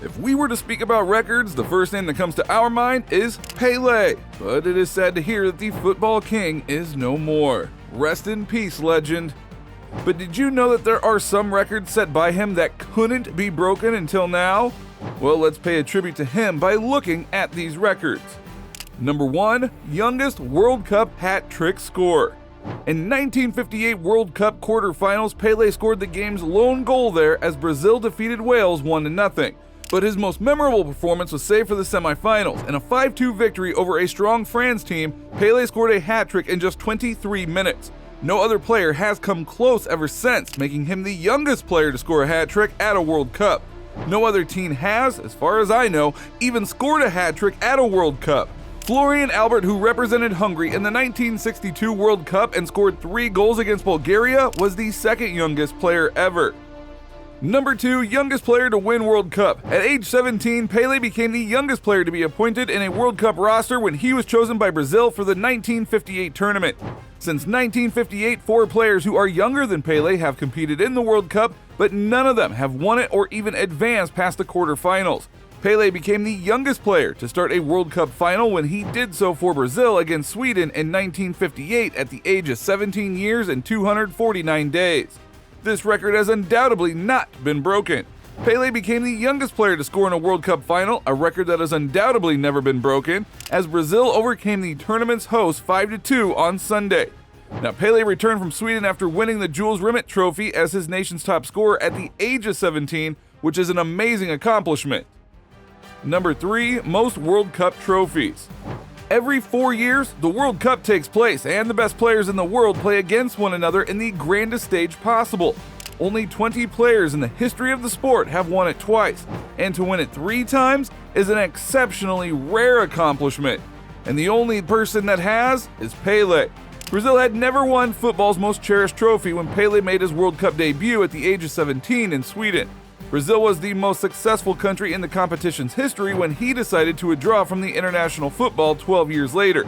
If we were to speak about records, the first name that comes to our mind is Pele, but it is sad to hear that the football king is no more. Rest in peace, legend. But did you know that there are some records set by him that couldn't be broken until now? Well, let's pay a tribute to him by looking at these records. Number 1, youngest World Cup hat-trick scorer. In 1958 World Cup quarterfinals, Pele scored the game's lone goal there as Brazil defeated Wales 1-0. But his most memorable performance was saved for the semifinals. In a 5-2 victory over a strong France team, Pele scored a hat-trick in just 23 minutes. No other player has come close ever since, making him the youngest player to score a hat-trick at a World Cup. No other team has, as far as I know, even scored a hat-trick at a World Cup. Florian Albert, who represented Hungary in the 1962 World Cup and scored 3 goals against Bulgaria, was the second youngest player ever. Number 2, youngest player to win World Cup. At age 17, Pele became the youngest player to be appointed in a World Cup roster when he was chosen by Brazil for the 1958 tournament. Since 1958, 4 players who are younger than Pele have competed in the World Cup, but none of them have won it or even advanced past the quarterfinals. Pele became the youngest player to start a World Cup final when he did so for Brazil against Sweden in 1958 at the age of 17 years and 249 days. This record has undoubtedly not been broken. Pele became the youngest player to score in a World Cup final, a record that has undoubtedly never been broken, as Brazil overcame the tournament's host 5-2 on Sunday. Now, Pele returned from Sweden after winning the Jules Rimet Trophy as his nation's top scorer at the age of 17, which is an amazing accomplishment. Number 3, most World Cup trophies. Every 4 years, the World Cup takes place, and the best players in the world play against one another in the grandest stage possible. Only 20 players in the history of the sport have won it twice, and to win it 3 times is an exceptionally rare accomplishment. And the only person that has is Pele. Brazil had never won football's most cherished trophy when Pele made his World Cup debut at the age of 17 in Sweden. Brazil was the most successful country in the competition's history when he decided to withdraw from the international football 12 years later.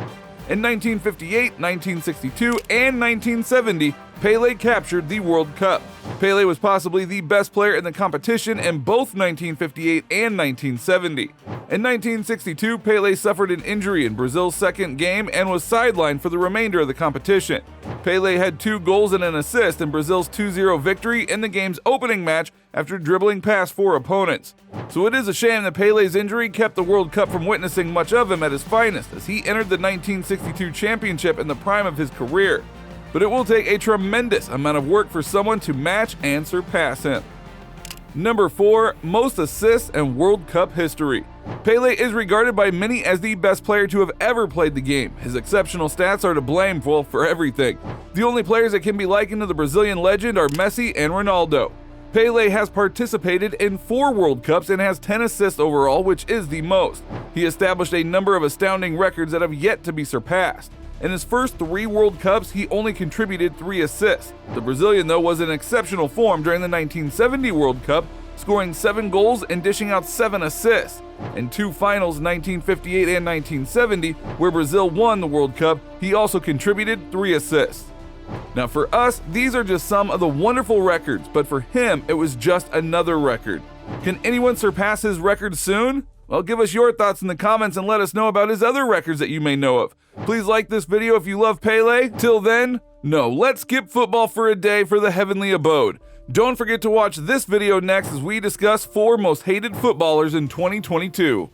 In 1958, 1962, and 1970, Pele captured the World Cup. Pele was possibly the best player in the competition in both 1958 and 1970. In 1962, Pele suffered an injury in Brazil's second game and was sidelined for the remainder of the competition. Pele had 2 goals and an assist in Brazil's 2-0 victory in the game's opening match after dribbling past 4 opponents. So it is a shame that Pele's injury kept the World Cup from witnessing much of him at his finest as he entered the 1962 championship in the prime of his career. But it will take a tremendous amount of work for someone to match and surpass him. Number 4, most assists in World Cup history. Pele is regarded by many as the best player to have ever played the game. His exceptional stats are to blame for everything. The only players that can be likened to the Brazilian legend are Messi and Ronaldo. Pele has participated in 4 World Cups and has 10 assists overall, which is the most. He established a number of astounding records that have yet to be surpassed. In his first 3 World Cups, he only contributed 3 assists. The Brazilian, though, was in exceptional form during the 1970 World Cup, scoring 7 goals and dishing out 7 assists. In 2 finals, 1958 and 1970, where Brazil won the World Cup, he also contributed 3 assists. Now for us, these are just some of the wonderful records, but for him, it was just another record. Can anyone surpass his record soon? Well, give us your thoughts in the comments and let us know about his other records that you may know of. Please like this video if you love Pele. Till then, no, let's skip football for a day for the heavenly abode. Don't forget to watch this video next as we discuss 4 most hated footballers in 2022.